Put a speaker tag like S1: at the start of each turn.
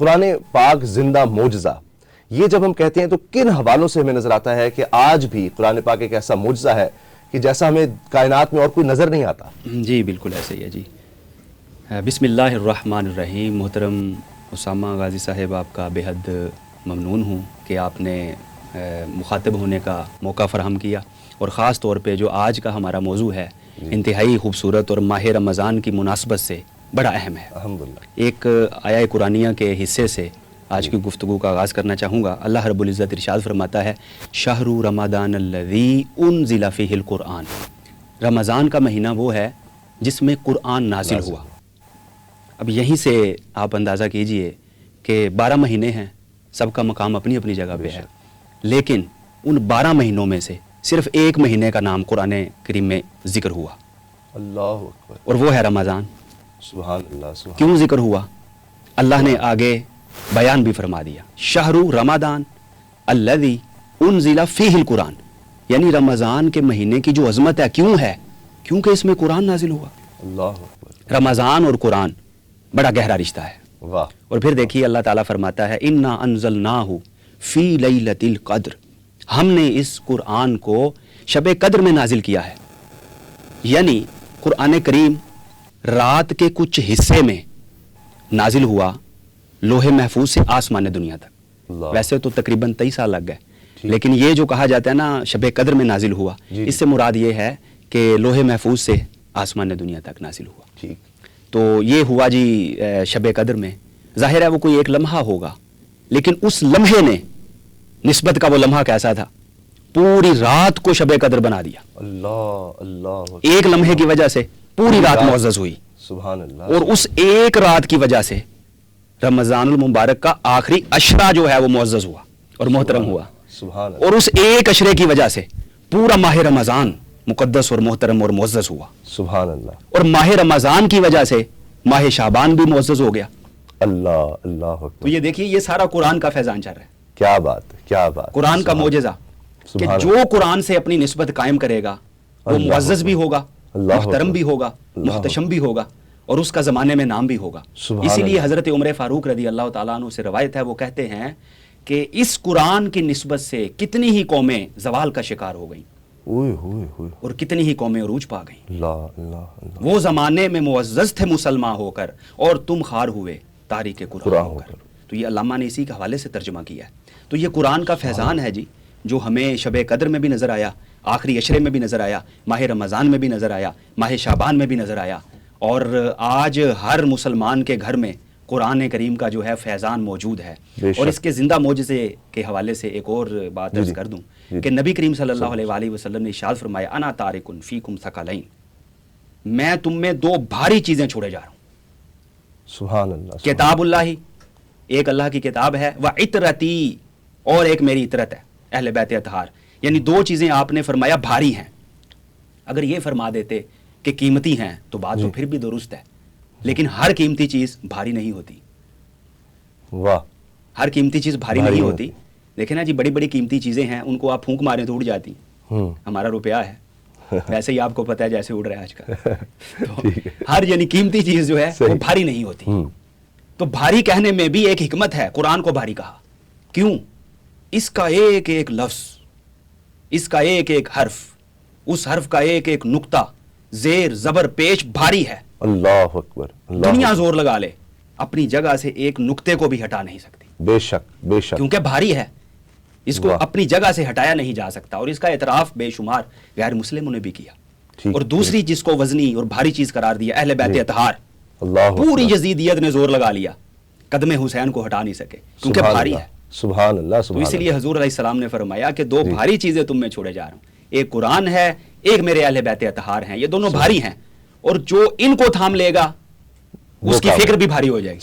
S1: قرآن پاک زندہ معجزہ، یہ جب ہم کہتے ہیں تو کن حوالوں سے ہمیں نظر آتا ہے کہ آج بھی قرآن پاک ایک ایسا معجزہ ہے کہ جیسا ہمیں کائنات میں اور کوئی نظر نہیں آتا؟
S2: جی بالکل ایسے ہی ہے جی۔ بسم اللہ الرحمن الرحیم۔ محترم اسامہ غازی صاحب، آپ کا بے حد ممنون ہوں کہ آپ نے مخاطب ہونے کا موقع فراہم کیا، اور خاص طور پہ جو آج کا ہمارا موضوع ہے انتہائی خوبصورت اور ماہ رمضان کی مناسبت سے بڑا اہم ہے۔
S1: الحمدللہ۔
S2: ایک آیہ قرآنیہ کے حصے سے آج کی گفتگو کا آغاز کرنا چاہوں گا۔ اللہ رب العزت ارشاد فرماتا ہے شہر رمضان الذی انزل فیہ القرآن۔ رمضان کا مہینہ وہ ہے جس میں قرآن نازل ہوا۔ اب یہیں سے آپ اندازہ کیجئے کہ 12 مہینے ہیں، سب کا مقام اپنی اپنی جگہ پہ ہے، لیکن ان 12 مہینوں میں سے صرف ایک مہینے کا نام قرآن کریم میں ذکر ہوا،
S1: اللہ اکبر،
S2: اور وہ ہے رمضان۔
S1: سبحان اللہ، سبحان
S2: کیوں ذکر ہوا؟ اللہ نے آگے بیان بھی فرما دیا، شہر رمضان الذی انزل فیہ القرآن، یعنی رمضان کے مہینے کی جو عظمت ہے کیوں ہے؟ کیونکہ اس میں قرآن نازل ہوا۔
S1: اللہ اکبر،
S2: رمضان اور قرآن بڑا گہرا رشتہ ہے۔
S1: واہ۔
S2: اور پھر دیکھیے اللہ تعالیٰ فرماتا ہے انا انزلناہ فی لیلۃ القدر، ہم نے اس قرآن کو شب قدر میں نازل کیا ہے، یعنی قرآن کریم رات کے کچھ حصے میں نازل ہوا لوح محفوظ سے آسمان دنیا تک۔
S1: اللہ۔
S2: ویسے تو تقریباً 23 سال لگ گئے، لیکن یہ جو کہا جاتا ہے نا شب قدر میں نازل ہوا، اس سے مراد یہ ہے کہ لوح محفوظ سے آسمان دنیا تک نازل ہوا۔
S1: ٹھیک۔
S2: تو یہ ہوا جی شب قدر میں۔ ظاہر ہے وہ کوئی ایک لمحہ ہوگا، لیکن اس لمحے نے نسبت کا وہ لمحہ کیسا تھا؟ پوری رات کو شب قدر بنا دیا۔
S1: اللہ اللہ،
S2: ایک لمحے کی وجہ سے پوری رات معزز ہوئی،
S1: سبحان اللہ۔
S2: اور اس ایک رات کی وجہ سے رمضان المبارک کا آخری عشرہ جو ہے وہ معزز ہوا اور محترم ہوا،
S1: سبحان اللہ،
S2: اور اس ایک عشرے کی وجہ سے پورا ماہ رمضان مقدس اور محترم اور معزز ہوا،
S1: سبحان اللہ،
S2: اور ماہ رمضان کی وجہ سے ماہ شعبان بھی معزز ہو گیا۔
S1: اللہ اللہ
S2: تو
S1: اکبر،
S2: یہ دیکھیے یہ سارا قرآن کا فیضان چل رہا ہے،
S1: کیا بات، کیا بات،
S2: قرآن کا
S1: سبحان-
S2: معجزہ کہ
S1: سبحان
S2: جو قرآن سے اپنی نسبت قائم کرے گا وہ
S1: اللہ
S2: معزز بھی
S1: اکبر،
S2: ہوگا،
S1: اللہ
S2: محترم
S1: اکبر،
S2: بھی ہوگا،
S1: اللہ
S2: محتشم بھی ہوگا، اور اس کا زمانے میں نام بھی ہوگا۔
S1: سبحان
S2: اسی لیے
S1: اللہ۔
S2: حضرت عمر فاروق رضی اللہ تعالیٰ عنہ سے روایت ہے، وہ کہتے ہیں کہ اس قرآن کی نسبت سے کتنی ہی قومیں زوال کا شکار ہو گئیں
S1: اوئے ہوئے ہوئے،
S2: اور کتنی ہی قومیں عروج پا گئیں۔
S1: اللہ اللہ اللہ،
S2: وہ زمانے میں معزز تھے مسلمان ہو کر، اور تم خار ہوئے تاریخ قرآن ہو کر۔ تو یہ علامہ نے اسی کے حوالے سے ترجمہ کیا ہے۔ تو یہ قرآن کا فیضان ہے جی، جو ہمیں شب قدر میں بھی نظر آیا، آخری عشرے میں بھی نظر آیا، ماہ رمضان میں بھی نظر آیا، ماہ شعبان میں بھی نظر آیا، اور آج ہر مسلمان کے گھر میں قرآن کریم کا جو ہے فیضان موجود ہے۔
S1: بے شک۔
S2: اور اس کے زندہ معجزے کے حوالے سے ایک اور بات عرض کر دوں کہ نبی کریم صلی اللہ علیہ وآلہ وسلم نے ارشاد فرمایا انا تارک فیکم ثقلین، میں تم میں دو بھاری چیزیں چھوڑے جا رہا ہوں،
S1: سبحان اللہ،
S2: کتاب اللہ، ایک اللہ کی کتاب ہے، و عطرتی، اور ایک میری عطرت ہے، اہل بیت اطہار۔ یعنی دو چیزیں آپ نے فرمایا بھاری ہیں۔ اگر یہ فرما دیتے کہ قیمتی ہیں تو بات تو پھر بھی درست ہے، لیکن ہر قیمتی چیز بھاری نہیں ہوتی،
S1: واہ،
S2: ہر قیمتی چیز بھاری
S1: بھاری
S2: نہیں
S1: نہیں
S2: ہوتی۔ دیکھیں نا جی، بڑی بڑی قیمتی چیزیں ہیں، ان کو آپ پھونک ماریں تو اڑ جاتی، ہمارا روپیہ ہے ویسے ہی آپ کو پتہ ہے جیسے اڑ رہا ہے آج کل۔ تو ہر یعنی قیمتی چیز جو ہے وہ بھاری نہیں ہوتی۔ تو بھاری کہنے میں بھی ایک حکمت ہے، قرآن کو بھاری کہا کیوں؟ اس کا ایک ایک لفظ، اس کا ایک ایک حرف، اس حرف کا ایک ایک نقطہ، زیر زبر پیش بھاری ہے۔
S1: اللہ اکبر، اللہ
S2: دنیا زور لگا لے اپنی جگہ سے ایک نقطے کو بھی ہٹا نہیں سکتی،
S1: بے شک، بے شک،
S2: کیونکہ بھاری ہے، اس کو
S1: واہ۔
S2: اپنی جگہ سے ہٹایا نہیں جا سکتا، اور اس کا اعتراف بے شمار غیر مسلموں نے بھی کیا۔
S1: ٹھیک،
S2: اور دوسری جس کو وزنی اور بھاری چیز قرار دیا، اہل بیت اطہار،
S1: اللہ
S2: پوری
S1: اکبر،
S2: یزیدیت نے زور لگا لیا، قدم حسین کو ہٹا نہیں سکے کیونکہ
S1: سبحان
S2: بھاری
S1: اللہ،
S2: ہے۔
S1: سبحان اللہ،
S2: تو
S1: سبحان
S2: اسی لیے
S1: اللہ،
S2: حضور علیہ السلام نے فرمایا کہ دو بھاری چیزیں تم میں چھوڑے جا رہا ہوں، ایک قرآن ہے، ایک میرے اہل بیت اطہار ہیں، یہ دونوں بھاری ہیں، اور جو ان کو تھام لے گا اس کی
S1: کام-
S2: فکر بھی بھاری ہو جائے گی۔